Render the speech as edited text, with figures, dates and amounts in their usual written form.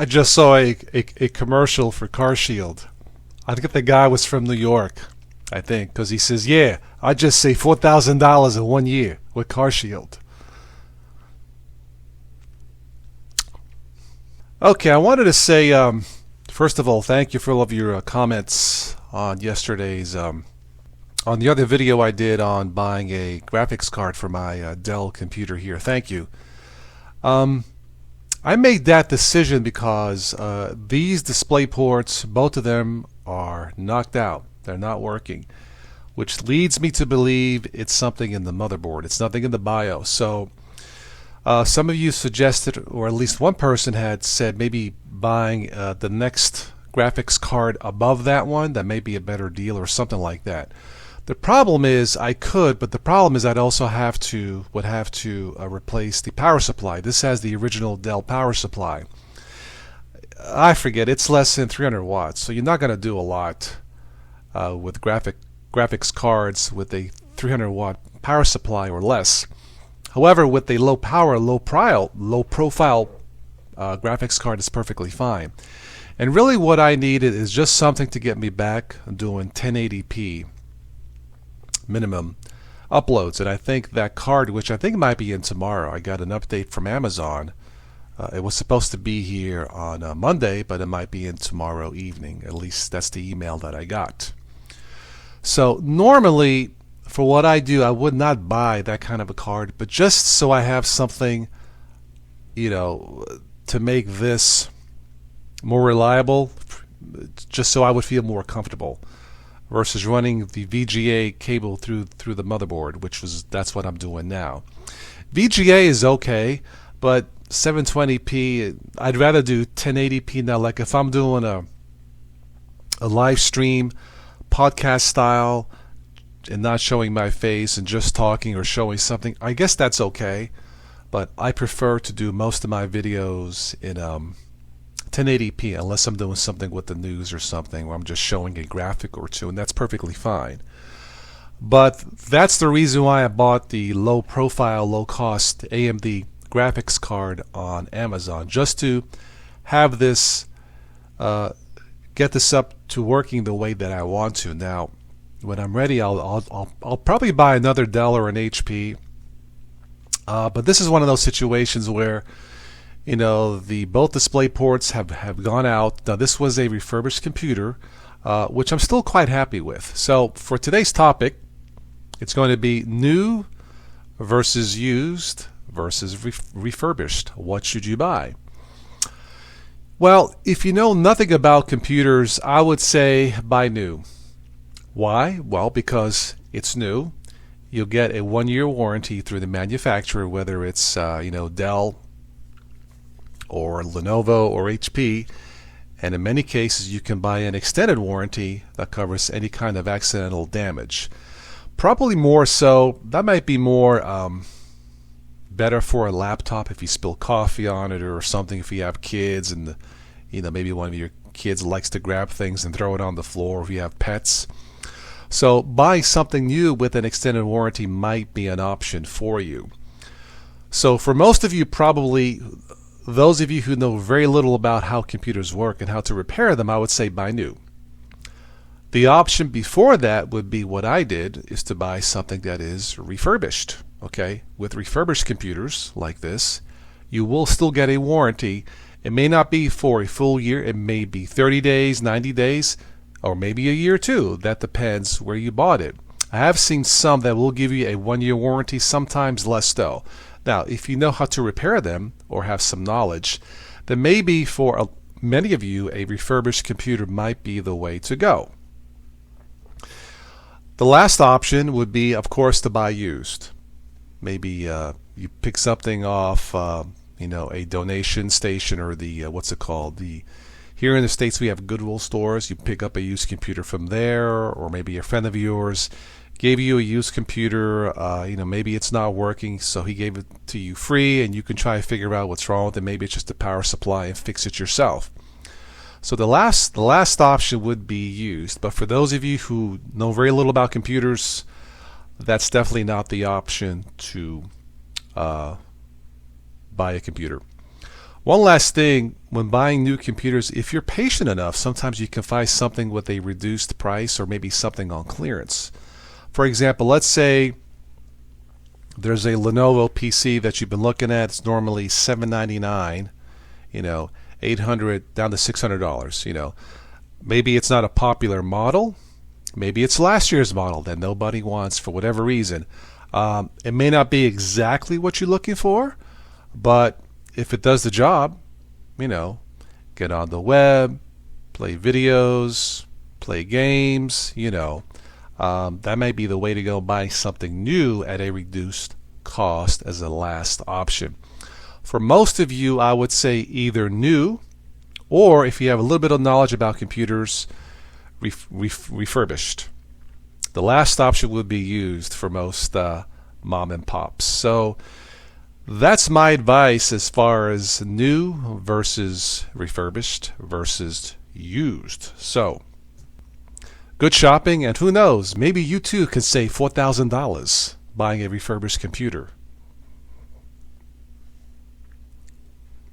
I just saw a commercial for Car Shield. I think the guy was from New York, I think, because he says, yeah, I just saved $4,000 in 1 year with Car Shield. Okay, I wanted to say, first of all, thank you for all of your comments on yesterday's, on the other video I did on buying a graphics card for my Dell computer here. Thank you. I made that decision because these display ports, both of them are knocked out. They're not working, which leads me to believe it's something in the motherboard. It's nothing in the BIOS. So some of you suggested, or at least one person had said, maybe buying the next graphics card above that one. That may be a better deal or something like that. The problem is I could, but the problem is I'd also would have to replace the power supply. This has the original Dell power supply. I forget, it's less than 300 watts, so you're not going to do a lot with graphics cards with a 300 watt power supply or less. However, with a low power, low profile graphics card, it's perfectly fine. And really what I needed is just something to get me back doing 1080p minimum uploads, and I think that card, which I think might be in tomorrow, I got an update from Amazon. It was supposed to be here on Monday, but it might be in tomorrow evening. At least that's the email that I got. So normally for what I do, I would not buy that kind of a card, but just so I have something, you know, to make this more reliable, just so I would feel more comfortable versus running the VGA cable through the motherboard, that's what I'm doing now. VGA is okay, but 720p, I'd rather do 1080p now. Like if I'm doing a live stream, podcast style, and not showing my face and just talking or showing something, I guess that's okay. But I prefer to do most of my videos in 1080p unless I'm doing something with the news or something where I'm just showing a graphic or two, and that's perfectly fine. But that's the reason why I bought the low profile, low cost AMD graphics card on Amazon, just to have this get this up to working the way that I want to. Now when I'm ready, I'll probably buy another Dell or an HP, but this is one of those situations where, you know, both display ports have gone out. Now this was a refurbished computer, which I'm still quite happy with. So for today's topic, it's going to be new versus used versus refurbished. What should you buy? Well, if you know nothing about computers, I would say buy new. Why? Well, because it's new. You'll get a 1-year warranty through the manufacturer, whether it's Dell or Lenovo or HP, and in many cases you can buy an extended warranty that covers any kind of accidental damage. Probably more so, that might be more better for a laptop if you spill coffee on it or something, if you have kids and maybe one of your kids likes to grab things and throw it on the floor, if you have pets. So buying something new with an extended warranty might be an option for you. So for most of you, probably those of you who know very little about how computers work and how to repair them, I would say buy new. The option before that would be what I did, is to buy something that is refurbished. Okay, with refurbished computers like this, you will still get a warranty. It may not be for a full year. It may be 30 days, 90 days, or maybe a year too. That depends where you bought it. I have seen some that will give you a 1-year warranty, sometimes less though. Now, if you know how to repair them or have some knowledge, then maybe for many of you, a refurbished computer might be the way to go. The last option would be, of course, to buy used. Maybe you pick something off, a donation station, or the what's it called? Here in the States we have Goodwill stores. You pick up a used computer from there, or maybe a friend of yours gave you a used computer. Maybe it's not working, so he gave it to you free, and you can try to figure out what's wrong with it. Maybe it's just the power supply, and fix it yourself. So the last option would be used. But for those of you who know very little about computers, that's definitely not the option to buy a computer. One last thing, when buying new computers, if you're patient enough, sometimes you can find something with a reduced price or maybe something on clearance. For example, let's say there's a Lenovo PC that you've been looking at. It's normally $799, $800 down to $600. Maybe it's not a popular model. Maybe it's last year's model that nobody wants for whatever reason. It may not be exactly what you're looking for, but if it does the job, get on the web, play videos, play games, that may be the way to go, buy something new at a reduced cost as a last option. For most of you, I would say either new, or if you have a little bit of knowledge about computers, refurbished. The last option would be used for most mom and pops. So that's my advice as far as new versus refurbished versus used. So good shopping, and who knows, maybe you too can save $4,000 buying a refurbished computer.